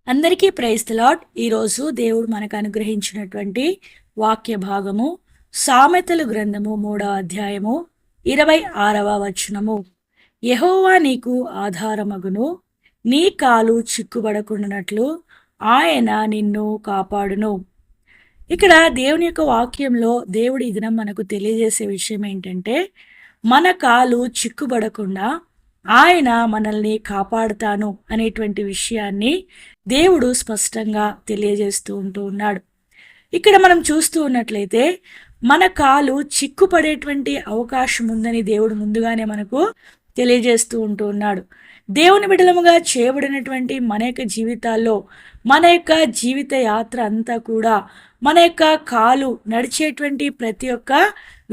అందరికీ praise the lord. ఈరోజు దేవుడు మనకు అనుగ్రహించినటువంటి వాక్య భాగము సామెతలు గ్రంథము 3వ అధ్యాయము 26వ వచనము. యెహోవా నీకు ఆధారమగును, నీ కాలు చిక్కుబడకుండానట్లు ఆయన నిన్ను కాపాడును. ఇక్కడ దేవుని యొక్క వాక్యంలో దేవుడు ఈ దినం మనకు తెలియజేసే విషయం ఏంటంటే, మన కాలు చిక్కుబడకుండా ఆయన మనల్ని కాపాడుతాను అనేటువంటి విషయాన్ని దేవుడు స్పష్టంగా తెలియజేస్తూ ఉన్నాడు. ఇక్కడ మనం చూస్తూ ఉన్నట్లయితే మన కాలు చిక్కుపడేటువంటి అవకాశం ఉందని దేవుడు ముందుగానే మనకు తెలియజేస్తూ ఉన్నాడు. దేవుని బిడ్డలముగా చేయబడినటువంటి మన యొక్క జీవితాల్లో మన యొక్క జీవిత యాత్ర అంతా కూడా మన యొక్క కాలు నడిచేటువంటి ప్రతి ఒక్క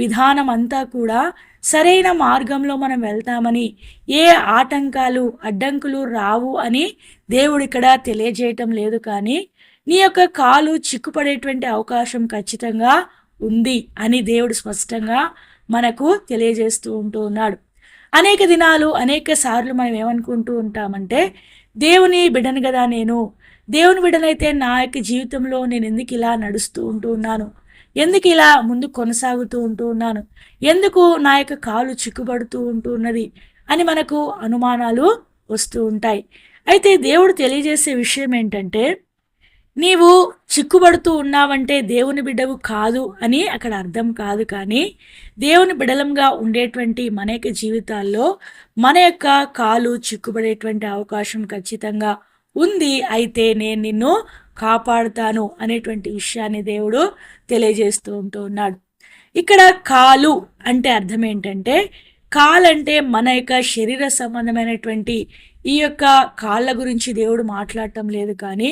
విధానం అంతా కూడా సరైన మార్గంలో మనం వెళ్తామని, ఏ ఆటంకాలు అడ్డంకులు రావు అని దేవుడు ఇక్కడ తెలియజేయటం లేదు. కానీ నీ యొక్క కాలు చిక్కుపడేటువంటి అవకాశం ఖచ్చితంగా ఉంది అని దేవుడు స్పష్టంగా మనకు తెలియజేస్తూ ఉన్నాడు. అనేక దినాలు అనేక సార్లు మనం ఏమనుకుంటూ ఉంటామంటే, దేవుని బిడ్డను కదా నేను, దేవుని బిడ్డనైతే నా యొక్క జీవితంలో నేను ఎందుకు ఇలా నడుస్తూ ఉన్నాను, ఎందుకు ఇలా ముందు కొనసాగుతూ ఉన్నాను, ఎందుకు నా యొక్క కాలు చిక్కుబడుతూ ఉన్నది అని మనకు అనుమానాలు వస్తూ ఉంటాయి. అయితే దేవుడు తెలియజేసే విషయం ఏంటంటే, నీవు చిక్కుబడుతూ ఉన్నావంటే దేవుని బిడ్డవు కాదు అని అక్కడ అర్థం కాదు. కానీ దేవుని బిడలంగా ఉండేటువంటి మన యొక్క జీవితాల్లో మన యొక్క కాలు చిక్కుబడేటువంటి అవకాశం ఖచ్చితంగా ఉంది. అయితే నేను నిన్ను కాపాడుతాను అనేటువంటి విషయాన్ని దేవుడు తెలియజేస్తూ ఉన్నాడు. ఇక్కడ కాలు అంటే అర్థం ఏంటంటే, కాలంటే మన యొక్క శరీర సంబంధమైనటువంటి ఈ యొక్క కాళ్ళ గురించి దేవుడు మాట్లాడటం లేదు. కానీ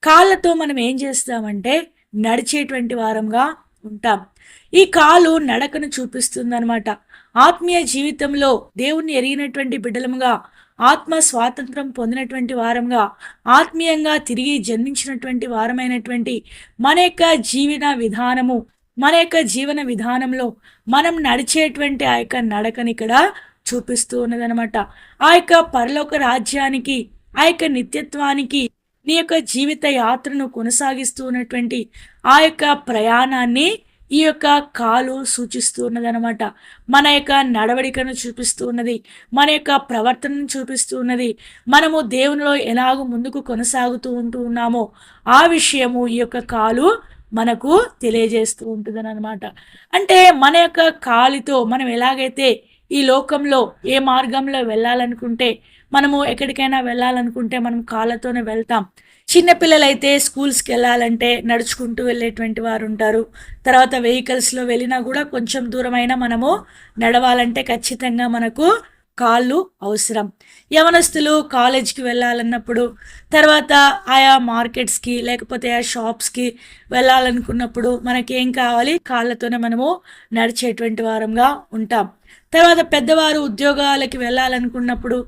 కాళ్ళతో మనం ఏం చేస్తామంటే నడిచేటువంటి వారంగా ఉంటాం. ఈ కాలు నడకను చూపిస్తుందన్నమాట. ఆత్మీయ జీవితంలో దేవుణ్ణి ఎరిగినటువంటి బిడ్డలముగా, ఆత్మ స్వాతంత్రం పొందినటువంటి వారంగా, ఆత్మీయంగా తిరిగి జన్మించినటువంటి వారమైనటువంటి మన యొక్క జీవన విధానంలో మనం నడిచేటువంటి ఆ యొక్క నడకని ఇక్కడ చూపిస్తూ ఉన్నదనమాట. ఆ యొక్క పరలోక రాజ్యానికి, ఆ యొక్క నిత్యత్వానికి నీ యొక్క జీవిత యాత్రను కొనసాగిస్తూ ఉన్నటువంటి ఆ యొక్క ప్రయాణాన్ని ఈ యొక్క కాలు సూచిస్తూ ఉన్నదనమాట. మన యొక్క నడవడికను చూపిస్తూ ఉన్నది, మన యొక్క ప్రవర్తనను చూపిస్తూ ఉన్నది. మనము దేవునిలో ఎలాగో ముందుకు కొనసాగుతూ ఉన్నామో ఆ విషయము ఈ యొక్క కాలు మనకు తెలియజేస్తూ ఉంటుందని అనమాట. అంటే మన యొక్క కాలితో మనం ఎలాగైతే ఈ లోకంలో ఏ మార్గంలో వెళ్ళాలనుకుంటే, మనము ఎక్కడికైనా వెళ్ళాలనుకుంటే మనం కాళ్ళతోనే వెళ్తాం. చిన్నపిల్లలైతే స్కూల్స్కి వెళ్ళాలంటే నడుచుకుంటూ వెళ్ళేటువంటి వారు ఉంటారు. తర్వాత వెహికల్స్లో వెళ్ళినా కూడా కొంచెం దూరమైనా మనము నడవాలంటే ఖచ్చితంగా మనకు కాళ్ళు అవసరం. యవనస్తులు కాలేజ్కి వెళ్ళాలన్నప్పుడు, తర్వాత ఆయా మార్కెట్స్కి లేకపోతే ఆ షాప్స్కి వెళ్ళాలనుకున్నప్పుడు మనకేం కావాలి? కాళ్ళతోనే మనము నడిచేటువంటి వారంగా ఉంటాం. తర్వాత పెద్దవారు ఉద్యోగాలకి వెళ్ళాలనుకున్నప్పుడు,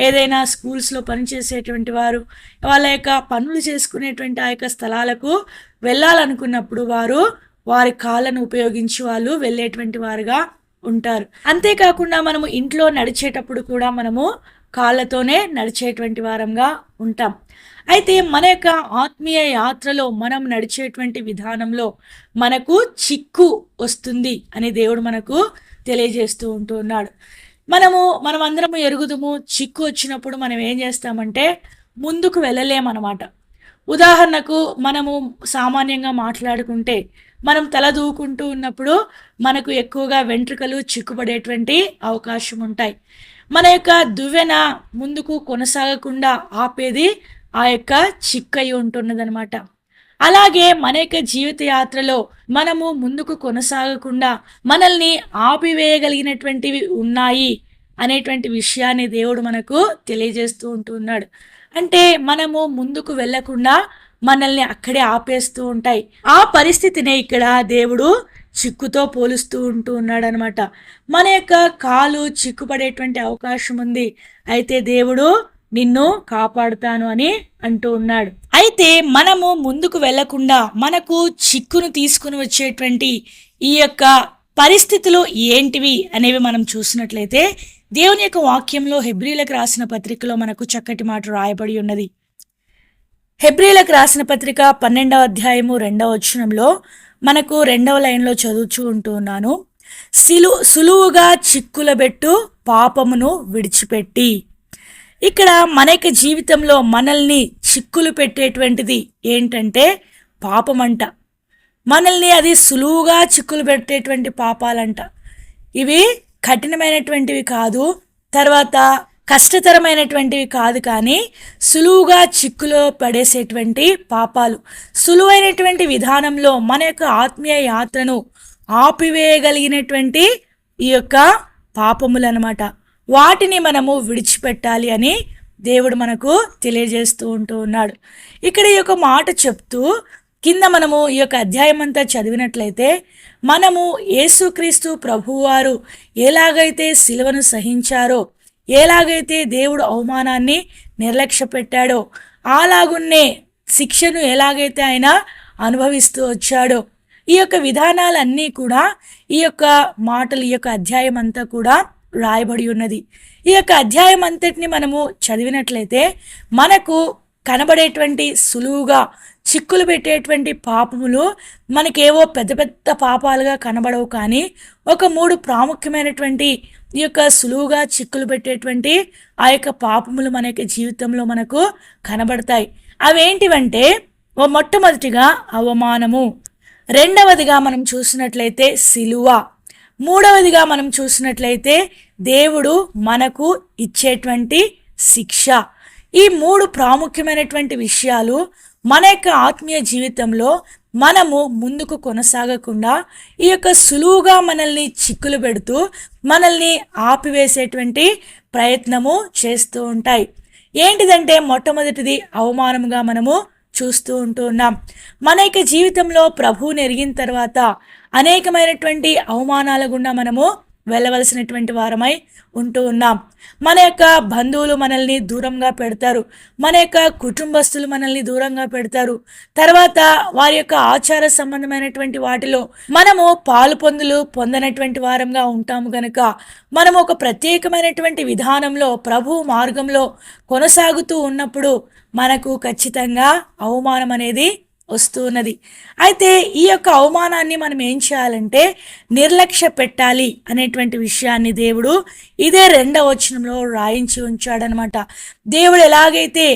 ఏదైనా స్కూల్స్లో పనిచేసేటువంటి వారు వాళ్ళ యొక్క పనులు చేసుకునేటువంటి ఆ యొక్క స్థలాలకు వెళ్ళాలనుకున్నప్పుడు వారి కాళ్ళను ఉపయోగించి వాళ్ళు వెళ్ళేటువంటి వారుగా ఉంటారు. అంతేకాకుండా మనము ఇంట్లో నడిచేటప్పుడు కూడా మనము కాళ్ళతోనే నడిచేటువంటి వారంగా ఉంటాం. అయితే మన యొక్క ఆత్మీయ యాత్రలో మనం నడిచేటువంటి విధానంలో మనకు చిక్కు వస్తుంది అని దేవుడు మనకు తెలియజేస్తూ ఉన్నాడు. మనమందరము ఎరుగుదము, చిక్కు వచ్చినప్పుడు మనం ఏం చేస్తామంటే ముందుకు వెళ్ళలేమన్నమాట. ఉదాహరణకు మనము సామాన్యంగా మాట్లాడుకుంటే, మనం తల దూకుంటూ ఉన్నప్పుడు మనకు ఎక్కువగా వెంట్రుకలు చిక్కుపడేటువంటి అవకాశం ఉంటాయి. మన యొక్క దువ్వెన ముందుకు కొనసాగకుండా ఆపేది ఆ యొక్క చిక్కయి ఉంటున్నదనమాట. అలాగే మన యొక్క జీవిత యాత్రలో మనము ముందుకు కొనసాగకుండా మనల్ని ఆపివేయగలిగినటువంటివి ఉన్నాయి అనేటువంటి విషయాన్ని దేవుడు మనకు తెలియజేస్తూ ఉంటున్నాడు. అంటే మనము ముందుకు వెళ్ళకుండా మనల్ని అక్కడే ఆపేస్తూ ఉంటాయి. ఆ పరిస్థితినే ఇక్కడ దేవుడు చిక్కుతో పోలుస్తూ ఉన్నాడు అనమాట. మన యొక్క కాలు చిక్కుపడేటువంటి అవకాశం ఉంది, అయితే దేవుడు నిన్ను కాపాడుతాను అని అంటూ ఉన్నాడు. అయితే మనము ముందుకు వెళ్లకుండా మనకు చిక్కును తీసుకుని వచ్చేటువంటి ఈ యొక్క పరిస్థితులు ఏంటివి అనేవి మనం చూసినట్లయితే, దేవుని యొక్క వాక్యంలో హెబ్రీలకు రాసిన పత్రికలో మనకు చక్కటి మాట రాయబడి ఉన్నది. హెబ్రీలకు రాసిన పత్రిక 12వ అధ్యాయము 2వ వచనంలో మనకు 2వ లైన్లో చదువుతూ ఉంటూ ఉన్నాను. సులువుగా చిక్కులబెట్టు పాపమును విడిచిపెట్టి. ఇక్కడ మన యొక్క జీవితంలో మనల్ని చిక్కులు పెట్టేటువంటిది ఏంటంటే పాపమంట. మనల్ని అది సులువుగా చిక్కులు పెట్టేటువంటి పాపాలంట. ఇవి కఠినమైనటువంటివి కాదు, తర్వాత కష్టతరమైనటువంటివి కాదు, కానీ సులువుగా చిక్కులో పడేసేటువంటి పాపాలు. సులువైనటువంటి విధానంలో మన యొక్క ఆత్మీయ యాత్రను ఆపివేయగలిగినటువంటి ఈ యొక్క పాపములు అన్నమాట. వాటిని మనము విడిచిపెట్టాలి అని దేవుడు మనకు తెలియజేస్తూ ఉంటూ ఉన్నాడు. ఇక్కడ ఈ యొక్క మాట చెప్తూ కింద మనము ఈ యొక్క అధ్యాయం అంతా చదివినట్లయితే మనము యేసుక్రీస్తు ప్రభువారు ఎలాగైతే సిలువను సహించారో, ఎలాగైతే దేవుడు అవమానాన్ని నిర్లక్ష్య పెట్టాడో, అలాగున్నే శిక్షను ఎలాగైతే ఆయన అనుభవిస్తూ వచ్చాడో, ఈ యొక్క విధానాలన్నీ కూడా ఈ యొక్క మాటలు, ఈ యొక్క అధ్యాయం అంతా కూడా రాయబడి ఉన్నది. ఈ యొక్క అధ్యాయం అంతటిని మనము చదివినట్లయితే మనకు కనబడేటువంటి సులువుగా చిక్కులు పెట్టేటువంటి పాపములు మనకేవో పెద్ద పెద్ద పాపాలుగా కనబడవు, కానీ ఒక 3 ప్రాముఖ్యమైనటువంటి ఈ యొక్క సులువుగా చిక్కులు పెట్టేటువంటి ఆ యొక్క పాపములు మన యొక్క జీవితంలో మనకు కనబడతాయి. అవేంటివంటే మొట్టమొదటిగా అవమానము, రెండవదిగా మనం చూసినట్లయితే సిలువ, మూడవదిగా మనం చూసినట్లయితే దేవుడు మనకు ఇచ్చేటువంటి శిక్ష. ఈ 3 ప్రాముఖ్యమైనటువంటి విషయాలు మన యొక్క ఆత్మీయ జీవితంలో మనము ముందుకు కొనసాగకుండా ఈ యొక్క సులువుగా మనల్ని చిక్కులు పెడుతూ మనల్ని ఆపివేసేటువంటి ప్రయత్నము చేస్తూ ఉంటాయి. ఏంటిదంటే మొట్టమొదటిది అవమానముగా మనము చూస్తూ ఉంటూ ఉన్నాం. మన యొక్క జీవితంలో ప్రభువుని ఎరిగిన తర్వాత అనేకమైనటువంటి అవమానాల గుండా మనము వెళ్ళవలసినటువంటి వారమై ఉంటూ ఉన్నాం. మన యొక్క బంధువులు మనల్ని దూరంగా పెడతారు, మన యొక్క కుటుంబస్తులు మనల్ని దూరంగా పెడతారు, తర్వాత వారి యొక్క ఆచార సంబంధమైనటువంటి వాటిలో మనము పాలు పొందనటువంటి వారంగా ఉంటాము కనుక మనము ఒక ప్రత్యేకమైనటువంటి విధానంలో ప్రభు మార్గంలో కొనసాగుతూ ఉన్నప్పుడు మనకు ఖచ్చితంగా అవమానం అనేది వస్తూ ఉన్నది. అయితే ఈ యొక్క అవమానాన్ని మనం ఏం చేయాలంటే నిర్లక్ష్య పెట్టాలి అనేటువంటి విషయాన్ని దేవుడు ఇదే 2వ వచనంలో రాయించి ఉంచాడనమాట. దేవుడు ఎలాగైతే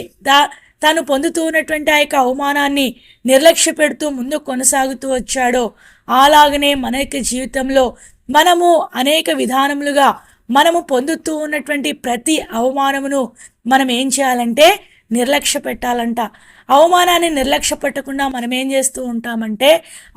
తాను పొందుతూ ఉన్నటువంటి ఆ యొక్క అవమానాన్ని నిర్లక్ష్య పెడుతూ ముందు కొనసాగుతూ వచ్చాడో, అలాగనే మన యొక్క జీవితంలో మనము అనేక విధానములుగా మనము పొందుతూ ఉన్నటువంటి ప్రతి అవమానమును మనం ఏం చేయాలంటే నిర్లక్ష్య పెట్టాలంట. అవమానాన్ని నిర్లక్ష్య పెట్టకుండా మనం ఏం చేస్తూ ఉంటామంటే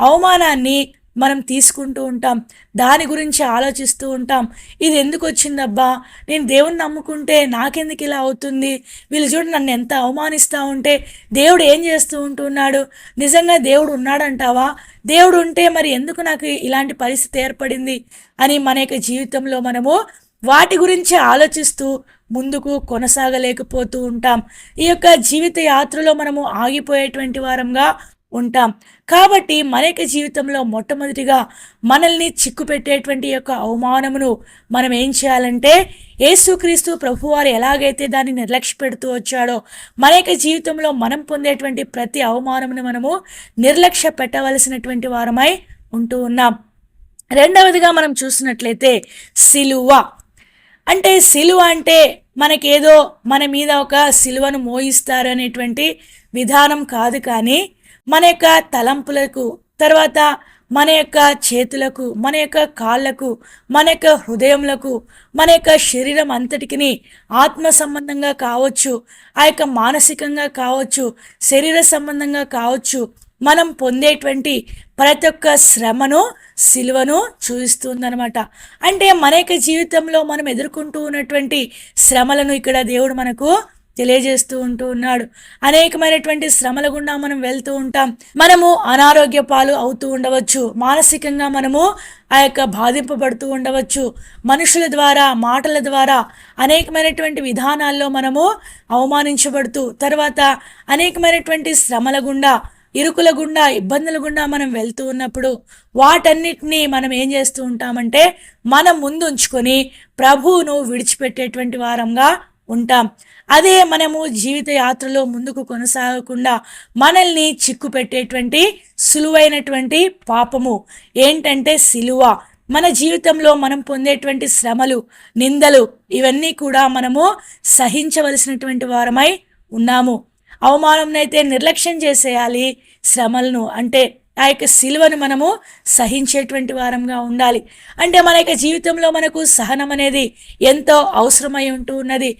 అవమానాన్ని మనం తీసుకుంటూ ఉంటాం, దాని గురించి ఆలోచిస్తూ ఉంటాం. ఇది ఎందుకు వచ్చిందబ్బా, నేను దేవుణ్ణి నమ్ముకుంటే నాకెందుకు ఇలా అవుతుంది, వీళ్ళు చూడు నన్ను ఎంత అవమానిస్తూ ఉంటే దేవుడు ఏం చేస్తూ ఉంటున్నాడు, నిజంగా దేవుడు ఉన్నాడంటావా, దేవుడు ఉంటే మరి ఎందుకు నాకు ఇలాంటి పరిస్థితి ఏర్పడింది అని మన యొక్క జీవితంలో మనము వాటి గురించి ఆలోచిస్తూ ముందుకు కొనసాగలేకపోతూ ఉంటాం. ఈ యొక్క జీవిత యాత్రలో మనము ఆగిపోయేటువంటి వారంగా ఉంటాం. కాబట్టి మన యొక్క జీవితంలో మొట్టమొదటిగా మనల్ని చిక్కు పెట్టేటువంటి యొక్క అవమానమును మనం ఏం చేయాలంటే యేసుక్రీస్తు ప్రభువారు ఎలాగైతే దాన్ని నిర్లక్ష్య పెడుతూ వచ్చాడో మన యొక్క జీవితంలో మనం పొందేటువంటి ప్రతి అవమానమును మనము నిర్లక్ష్య పెట్టవలసినటువంటి వారమై ఉంటూ ఉన్నాం. రెండవదిగా మనం చూసినట్లయితే సిలువ. అంటే సిలువ అంటే మనకేదో మన మీద ఒక సిలువను మోయిస్తారు అనేటువంటి విధానం కాదు, కానీ మన యొక్క తలంపులకు, తర్వాత మన యొక్క చేతులకు, మన యొక్క కాళ్ళకు, మన యొక్క హృదయములకు, మన యొక్క శరీరం అంతటికి ఆత్మ సంబంధంగా కావచ్చు, ఆ యొక్క మానసికంగా కావచ్చు, శరీర సంబంధంగా కావచ్చు, మనం పొందేటువంటి ప్రతి ఒక్క శ్రమను సిలువను చూపిస్తుందన్నమాట. అంటే మన యొక్క జీవితంలో మనం ఎదుర్కొంటూ ఉన్నటువంటి శ్రమలను ఇక్కడ దేవుడు మనకు తెలియజేస్తూ ఉంటూ ఉన్నాడు. అనేకమైనటువంటి శ్రమల గుండా మనం వెళ్తూ ఉంటాం. మనము అనారోగ్య పాలు అవుతూ ఉండవచ్చు, మానసికంగా మనము ఆ యొక్క బాధింపబడుతూ ఉండవచ్చు, మనుషుల ద్వారా, మాటల ద్వారా అనేకమైనటువంటి విధానాల్లో మనము అవమానించబడుతూ, తర్వాత అనేకమైనటువంటి శ్రమల గుండా, ఇరుకుల గుండా, ఇబ్బందుల గుండా మనం వెళ్తూ ఉన్నప్పుడు వాటన్నిటినీ మనం ఏం చేస్తూ ఉంటామంటే మనం ముందు ఉంచుకొని ప్రభువును విడిచిపెట్టేటువంటి వారంగా ఉంటాం. అదే మనము జీవిత యాత్రలో ముందుకు కొనసాగకుండా మనల్ని చిక్కు పెట్టేటువంటి సులువైనటువంటి పాపము ఏంటంటే సిలువ. మన జీవితంలో మనం పొందేటువంటి శ్రమలు, నిందలు ఇవన్నీ కూడా మనము సహించవలసినటువంటి వారమై ఉన్నాము. అవమానంనైతే నిర్లక్ష్యం చేసేయాలి, శ్రమలను అంటే ఆ యొక్క సిలువను మనము సహించేటువంటి వారంగా ఉండాలి. అంటే మన యొక్క జీవితంలో మనకు సహనం అనేది ఎంతో అవసరమై ఉంటూ ఉన్నది.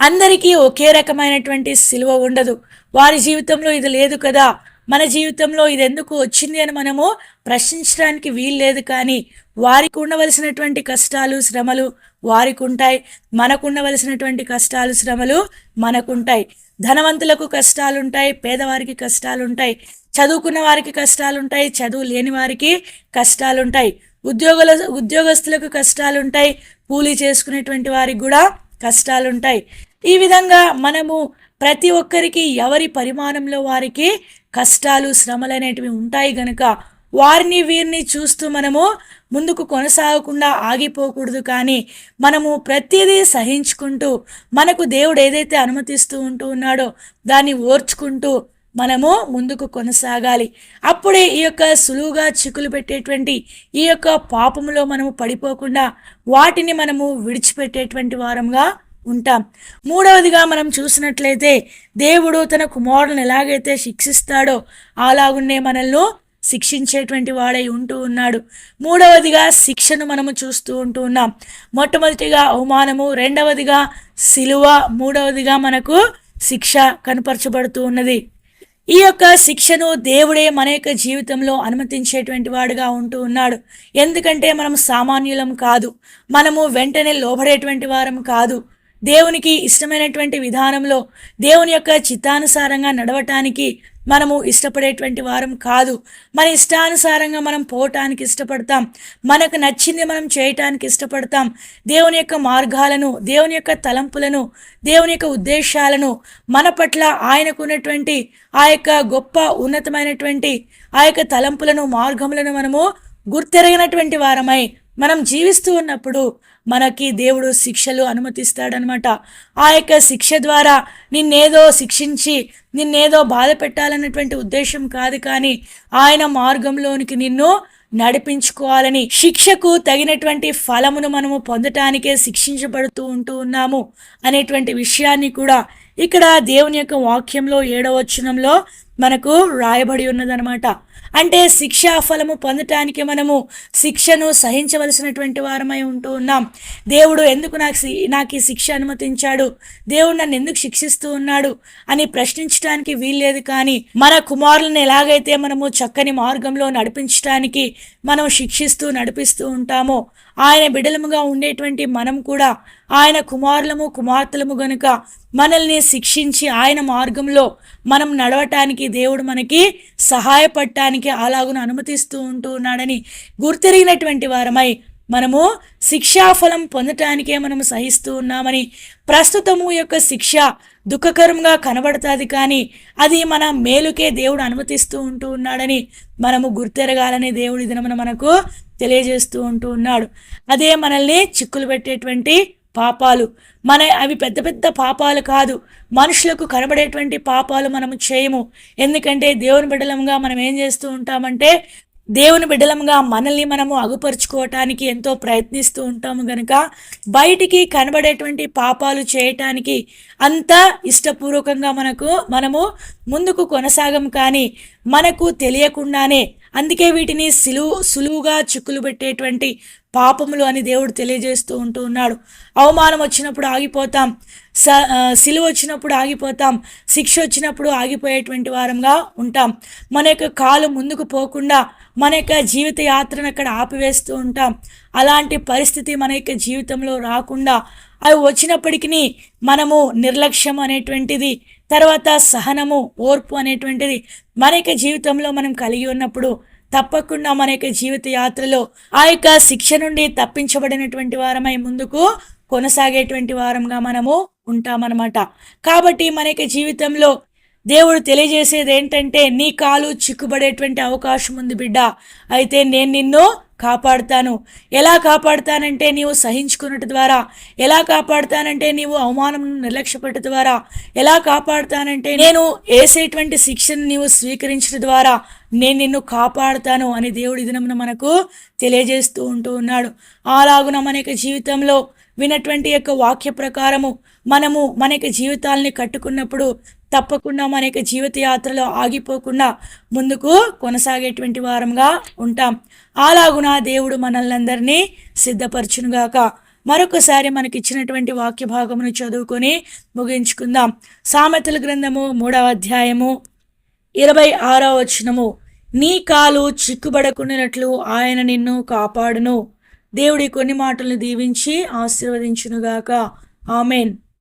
అందరికీ ఒకే రకమైనటువంటి సిలువ ఉండదు. వారి జీవితంలో ఇది లేదు కదా, మన జీవితంలో ఇది ఎందుకు వచ్చింది అని మనము ప్రశ్నించడానికి వీల్లేదు. కానీ వారికి ఉండవలసినటువంటి కష్టాలు శ్రమలు వారికి ఉంటాయి, మనకు ఉండవలసినటువంటి కష్టాలు శ్రమలు మనకుంటాయి. ధనవంతులకు కష్టాలుంటాయి, పేదవారికి కష్టాలుంటాయి, చదువుకున్న వారికి కష్టాలుంటాయి, చదువు లేని వారికి కష్టాలుంటాయి, ఉద్యోగస్తులకు కష్టాలుంటాయి, కూలీ చేసుకునేటువంటి వారికి కూడా కష్టాలుంటాయి. ఈ విధంగా మనము ప్రతి ఒక్కరికి ఎవరి పరిమాణంలో వారికి కష్టాలు శ్రమలు అనేటివి ఉంటాయి గనుక వారిని వీరిని చూస్తూ మనము ముందుకు కొనసాగకుండా ఆగిపోకూడదు. కానీ మనము ప్రతిదీ సహించుకుంటూ మనకు దేవుడు ఏదైతే అనుమతిస్తూ ఉంటూ ఉన్నాడో దాన్ని ఓర్చుకుంటూ మనము ముందుకు కొనసాగాలి. అప్పుడే ఈ యొక్క సులువుగా చిక్కులు పెట్టేటువంటి ఈ యొక్క పాపములో మనము పడిపోకుండా వాటిని మనము విడిచిపెట్టేటువంటి వారంగా ఉంటాం. మూడవదిగా మనం చూసినట్లయితే దేవుడు తన కుమారులను ఎలాగైతే శిక్షిస్తాడో అలాగున్నే మనల్ని శిక్షించేటువంటి వాడై ఉంటూ ఉన్నాడు. మూడవదిగా శిక్షను మనము చూస్తూ ఉంటూ ఉన్నాం. మొట్టమొదటిగా అవమానము, రెండవదిగా సిలువ, మూడవదిగా మనకు శిక్ష కనపరచబడుతూ ఉన్నది. ఈ యొక్క శిక్షను దేవుడే మన యొక్క జీవితంలో అనుమతించేటువంటి వాడుగా ఉంటూ ఉన్నాడు. ఎందుకంటే మనం సామాన్యులం కాదు, మనము వెంటనే లోబడేటువంటి వారం కాదు. దేవునికి ఇష్టమైనటువంటి విధానంలో దేవుని యొక్క చిత్తానుసారంగా నడవటానికి మనము ఇష్టపడేటువంటి వారం కాదు. మన ఇష్టానుసారంగా మనం పోవటానికి ఇష్టపడతాం, మనకు నచ్చింది మనం చేయటానికి ఇష్టపడతాం. దేవుని యొక్క మార్గాలను, దేవుని యొక్క తలంపులను, దేవుని యొక్క ఉద్దేశాలను, మన పట్ల ఆయనకున్నటువంటి ఆ యొక్క గొప్ప ఉన్నతమైనటువంటి ఆ యొక్క తలంపులను, మార్గములను మనము గుర్తెరగినటువంటి వారమై మనం జీవిస్తూ ఉన్నప్పుడు మనకి దేవుడు శిక్షలు అనుమతిస్తాడనమాట. ఆ యొక్క శిక్ష ద్వారా నిన్నేదో శిక్షించి నిన్నేదో బాధ పెట్టాలన్నటువంటి ఉద్దేశం కాదు, కానీ ఆయన మార్గంలోనికి నిన్ను నడిపించుకోవాలని, శిక్షకు తగినటువంటి ఫలమును మనము పొందటానికే శిక్షించబడుతూ ఉంటూ ఉన్నాము అనేటువంటి విషయాన్ని కూడా ఇక్కడ దేవుని యొక్క వాక్యంలో 7వ వచనంలో మనకు రాయబడి ఉన్నదనమాట. అంటే శిక్షా ఫలము పొందటానికి మనము శిక్షను సహించవలసినటువంటి వారమై ఉంటూ ఉన్నాం. దేవుడు ఎందుకు నాకు ఈ శిక్ష అనుమతించాడు, దేవుడు నన్ను ఎందుకు శిక్షిస్తూ ఉన్నాడు అని ప్రశ్నించడానికి వీల్లేదు. కానీ మన కుమారులను ఎలాగైతే మనము చక్కని మార్గంలో నడిపించడానికి మనం శిక్షిస్తూ నడిపిస్తూ ఉంటామో, ఆయన బిడలముగా ఉండేటువంటి మనం కూడా ఆయన కుమారులము కుమార్తెలము గనుక మనల్ని శిక్షించి ఆయన మార్గంలో మనం నడవటానికి దేవుడు మనకి సహాయపడటానికి అలాగును అనుమతిస్తూ ఉంటూ ఉన్నాడని గుర్తెరిగినటువంటి వారమై మనము శిక్షాఫలం పొందటానికే మనము సహిస్తూ ఉన్నామని, ప్రస్తుతము యొక్క శిక్ష దుఃఖకరంగా కనబడుతుంది, కానీ అది మన మేలుకే దేవుడు అనుమతిస్తూ ఉంటూ ఉన్నాడని మనము గుర్తెరగాలని దేవుడి దినమున మనకు తెలియజేస్తూ ఉంటూ ఉన్నాడు. అదే మనల్ని చిక్కులు పెట్టేటువంటి పాపాలు. అవి పెద్ద పెద్ద పాపాలు కాదు, మనుషులకు కనబడేటువంటి పాపాలు మనము చేయము. ఎందుకంటే దేవుని బిడ్డలంగా మనం ఏం చేస్తూ ఉంటామంటే దేవుని బిడ్డలంగా మనల్ని మనము అగుపరుచుకోవటానికి ఎంతో ప్రయత్నిస్తూ ఉంటాము గనుక బయటికి కనబడేటువంటి పాపాలు చేయటానికి అంత ఇష్టపూర్వకంగా మనము ముందుకు కొనసాగం. కానీ మనకు తెలియకుండానే, అందుకే వీటిని సులువుగా చిక్కులు పెట్టేటువంటి పాపములు అని దేవుడు తెలియజేస్తూ ఉంటూ ఉన్నాడు. అవమానం వచ్చినప్పుడు ఆగిపోతాం, సిలువ వచ్చినప్పుడు ఆగిపోతాం, శిక్ష వచ్చినప్పుడు ఆగిపోయేటువంటి వారంగా ఉంటాం. మన యొక్క కాలు ముందుకు పోకుండా మన యొక్క జీవిత యాత్రను అక్కడ ఆపివేస్తూ ఉంటాం. అలాంటి పరిస్థితి మన యొక్క జీవితంలో రాకుండా అవి వచ్చినప్పటికీ మనము నిర్లక్ష్యం అనేటువంటిది, తర్వాత సహనము, ఓర్పు అనేటువంటిది మన యొక్క జీవితంలో మనం కలిగి ఉన్నప్పుడు తప్పకుండా మన యొక్క జీవిత యాత్రలో ఆ యొక్క శిక్ష నుండి తప్పించబడినటువంటి వారమై ముందుకు కొనసాగేటువంటి వారంగా మనము ఉంటామన్నమాట. కాబట్టి మన యొక్క జీవితంలో దేవుడు తెలియజేసేది ఏంటంటే, నీ కాలు చిక్కుబడేటువంటి అవకాశం ఉంది బిడ్డ, అయితే నేను నిన్ను కాపాడుతాను. ఎలా కాపాడుతానంటే నీవు సహించుకున్నట్టు ద్వారా, ఎలా కాపాడుతానంటే నీవు అవమానం నిర్లక్ష్యపట్టు ద్వారా, ఎలా కాపాడుతానంటే నేను వేసేటువంటి శిక్షను నీవు స్వీకరించడం ద్వారా నేను నిన్ను కాపాడుతాను అని దేవుడి దినమున మనకు తెలియజేస్తూ ఉంటూ ఉన్నాడు. అలాగున మన యొక్క జీవితంలో వినటువంటి యొక్క వాక్య ప్రకారము మనము మన యొక్క జీవితాలని కట్టుకున్నప్పుడు తప్పకుండా మన యొక్క జీవిత యాత్రలో ఆగిపోకుండా ముందుకు కొనసాగేటువంటి వారంగా ఉంటాం. అలాగున దేవుడు మనల్ని అందరినీ సిద్ధపరచునుగాక. మరొకసారి మనకిచ్చినటువంటి వాక్య భాగమును చదువుకొని ముగించుకుందాం. సామెతల గ్రంథము 3వ అధ్యాయము 26వ వచనము. నీ కాలు చిక్కుబడకుండానట్లు ఆయన నిన్ను కాపాడును. దేవుడి కొన్ని మాటలను దీవించి ఆశీర్వదించునుగాక. ఆమెన్.